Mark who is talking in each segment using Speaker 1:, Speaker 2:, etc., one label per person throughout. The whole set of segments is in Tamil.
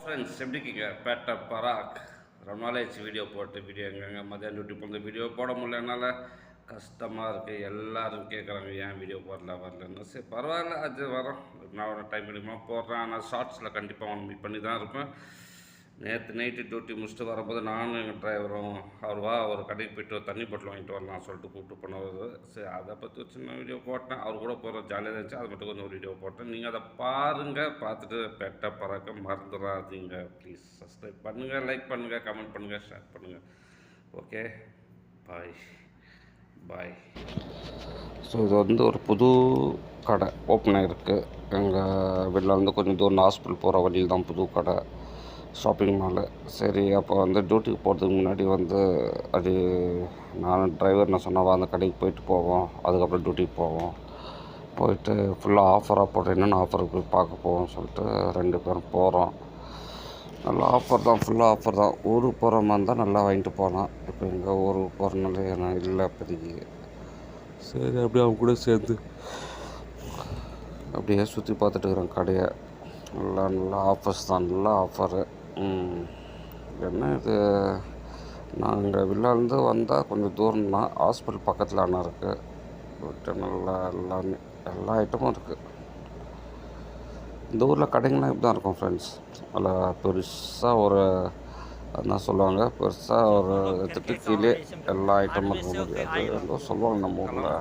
Speaker 1: ஃப்ரெண்ட்ஸ் எப்படி இருக்கீங்க? பேட்ட பராக் ரொம்ப நாளாச்சு வீடியோ போட்டு எங்கெங்க மதியானம் டியூட்டி போன வீடியோ போட முடியல. என்னால் கஷ்டமாக இருக்குது. எல்லோரும் கேட்குறாங்க ஏன் வீடியோ வரலன்னு. சரி பரவாயில்ல, அது வரோம். நான் ஒரு டைம் பண்ணிமா போடுறேன். ஆனால் ஷார்ட்ஸில் கண்டிப்பாக அவன் மீட் பண்ணி தான் இருப்பேன். நேற்று நைட்டு டியூட்டி முடிச்சுட்டு வரும்போது நானும் எங்கள் டிரைவரும் அவர் கடைக்கு போய்ட்டு தண்ணி பாட்டில் வாங்கிட்டு வரலாம் சொல்லிட்டு கூப்பிட்டு போனவர். சரி அதை பற்றி ஒரு சின்ன வீடியோ போட்டேன். அவர் கூட போகிற ஜாலியாக இருந்துச்சு. அதை மட்டும் கொஞ்சம் வீடியோ போட்டேன். நீங்கள் அதை பாருங்கள். பார்த்துட்டு பெட்ட பறக்க மறந்துடாதீங்க. ப்ளீஸ் சப்ஸ்கிரைப் பண்ணுங்கள், லைக் பண்ணுங்கள், கமெண்ட் பண்ணுங்கள், ஷேர் பண்ணுங்கள். ஓகே, பாய் பாய். ஸோ இது வந்து ஒரு புது கடை ஓப்பன் ஆகிருக்கு. எங்கள் வெளில வந்து கொஞ்சம் தூரம் ஹாஸ்பிட்டல் போகிற வழியில் தான் புது கடை, ஷாப்பிங் மாலு. சரி அப்போ வந்து டியூட்டிக்கு போகிறதுக்கு முன்னாடி வந்து அது நான் டிரைவர் என்ன சொன்னவா அந்த கடைக்கு போயிட்டு போவோம், அதுக்கப்புறம் டியூட்டிக்கு போவோம். போயிட்டு ஃபுல்லாக ஆஃபராக போட்டு என்னென்ன ஆஃபருக்கு போய் பார்க்க போவோம் சொல்லிட்டு 2 பேரும் போகிறோம். நல்லா ஆஃபர் தான், ஃபுல்லாக ஆஃபர் தான். ஊருக்கு போகிற மாதிரி இருந்தால் நல்லா வாங்கிட்டு போகலாம். இப்போ எங்கள் ஊருக்கு போகிறனால நான் இல்லை இப்போதைக்கு. சரி அப்படியே அவங்க கூட சேர்ந்து அப்படியே சுற்றி பார்த்துட்டு இருக்கிறேன் கடையை. நல்லா ஆஃபர்ஸ் தான், நல்லா ஆஃபரு. என்ன இது, நாங்கள் வில்லாலேருந்து வந்தால் கொஞ்சம் தூரம் தான், ஹாஸ்பிட்டல் பக்கத்தில் ஆனால் இருக்குது. பட் நல்லா எல்லாமே எல்லா ஐட்டமும் இருக்குது. இந்த ஊரில் கடைங்கள்லாம் இப்படி தான் இருக்கும் ஃப்ரெண்ட்ஸ். அதில் பெருசாக ஒரு என்ன சொல்லுவாங்க, பெருசாக ஒரு எடுத்துட்டு கீழே எல்லா ஐட்டமும் இருக்க முடியாது. ஏதோ சொல்லுவாங்க நம்ம ஊரில்.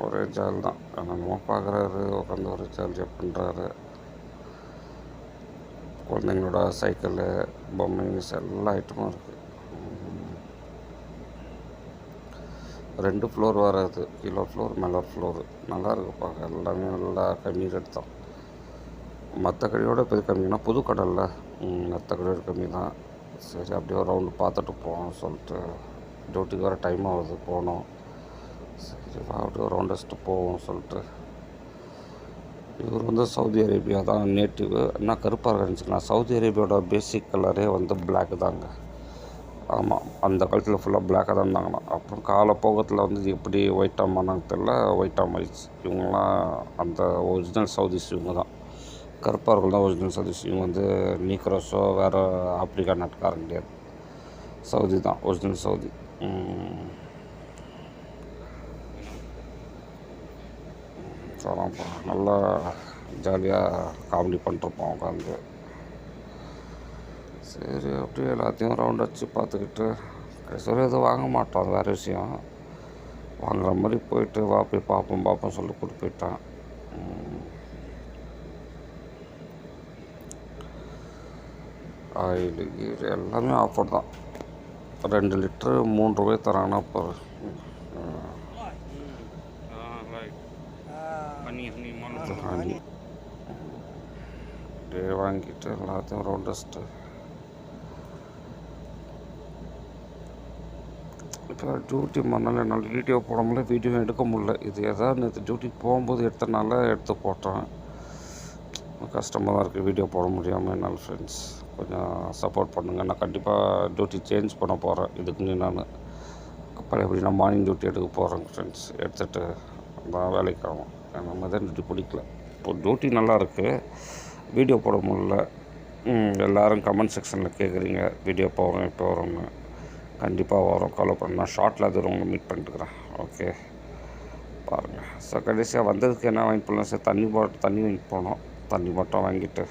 Speaker 1: ஒரே ஜால் தான், நம்ம பார்க்குறாரு உட்காந்து ஒரு ஜால் பண்ணுறாரு. குழந்தைங்களோட சைக்கிளு, பொம்மைஸ் எல்லா ஐட்டமும் இருக்குது. 2 ஃப்ளோர் வராது, கீழே ஃப்ளோர் மேலே ஃப்ளோரு. நல்லா இருக்குது பார்க்க. எல்லாமே நல்லா கம்மி ரேட் தான். மற்ற கடையோட பெரிய கம்மினா புது கடையில் மற்ற கடையோட கம்மி தான். சரி அப்படியே ஒரு ரவுண்டு பார்த்துட்டு போவோம் சொல்லிட்டு, டியூட்டிக்கு வர டைம் ஆகுது, போனோம். சரி அப்படியே ஒரு ரவுண்ட் அடிச்சுட்டு போவோம் சொல்லிட்டு. இவர் வந்து சவுதி அரேபியா தான் நேட்டிவு. என்ன கருப்பாக இருந்துச்சுக்கலாம். சவுதி அரேபியாவோட பேசிக் கலரே வந்து பிளாக்கு தாங்க. ஆமாம், அந்த காலத்தில் ஃபுல்லாக பிளாக்காக தான் இருந்தாங்கண்ணா. அப்புறம் காலப்போகத்தில் வந்து எப்படி ஒயிட்டாக மானாங்க தெரில, ஒயிட்டாக மாறிடுச்சு. இவங்களாம் அந்த ஒரிஜினல் சவுதிஸ் இவங்க தான். கருப்பார்கள் தான் ஒரிஜினல் சவுதிஸ். இவங்க வந்து நீக்ரோஸோ வேறு ஆப்பிரிக்கா நாட்டுக்காரங்க கிடையாது. சவுதி தான் ஒரிஜினல் சவுதி. சொல்லப்பா நல்லா ஜாலியாக காமெடி பண்ணிருப்போம் உட்காந்து. சரி அப்படியே எல்லாத்தையும் ரவுண்ட் அடிச்சு பார்த்துக்கிட்டு கடைசியில் எதுவும் வாங்க மாட்டோம், அது வேறு விஷயம். வாங்குற மாதிரி போயிட்டு வா போய் பார்ப்போம் சொல்லிட்டு கூப்பிட்டு போயிட்டான். ஆயில் கீர் எல்லாமே ஆஃபர் தான். 2 லிட்ரு 3 ரூபாய் தராங்கன்னா இப்போ ஹனி அப்படியே வாங்கிட்டு எல்லாத்தையும் ரவுண்ட் அடிச்சுட்டு இப்போ டியூட்டி மறுநாள் என்னால் வீடியோ போட முடியல, வீடியோ எடுக்க முடியல. இது எதாவது நேற்று டியூட்டிக்கு போகும்போது எடுத்தனால எடுத்து போட்டேன். கஷ்டமாக தான் இருக்குது வீடியோ போட முடியாமல். என்னால் ஃப்ரெண்ட்ஸ் கொஞ்சம் சப்போர்ட் பண்ணுங்கள். நான் கண்டிப்பாக டியூட்டி சேஞ்ச் பண்ண போகிறேன். இதுக்கு நான் எப்படி நான் மார்னிங் டியூட்டி எடுக்க போகிறேன் ஃப்ரெண்ட்ஸ். எடுத்துகிட்டு தான் வேலைக்கு ஆகும். அந்த மாதிரி டியூட்டி பிடிக்கல. இப்போ டியூட்டி நல்லா இருக்குது, வீடியோ போட முடியல. எல்லோரும் கமெண்ட் செக்ஷனில் கேட்குறீங்க வீடியோ போகிறோம் இப்போ வரோம்னு. கண்டிப்பாக வரும், கவலை பண்ண. நான் ஷார்ட்டில் அது உங்களை மீட் பண்ணிட்டுக்கிறேன். ஓகே பாருங்கள். ஸோ கடைசியாக வந்ததுக்கு என்ன வாங்கிட்டு போகலாம், சார் தண்ணி வாங்கிட்டு போனோம். தண்ணி மட்டும் வாங்கிட்டு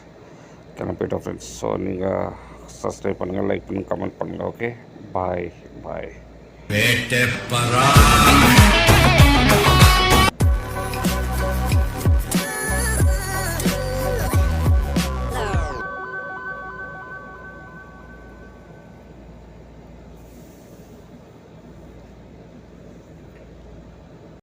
Speaker 1: கிளம்பிட்டோம் ஃப்ரெண்ட்ஸ். ஸோ நீங்கள் சப்ஸ்கிரைப் பண்ணுங்கள், லைக் பண்ணுங்கள், கமெண்ட் பண்ணுங்கள். ஓகே பாய் பாய்.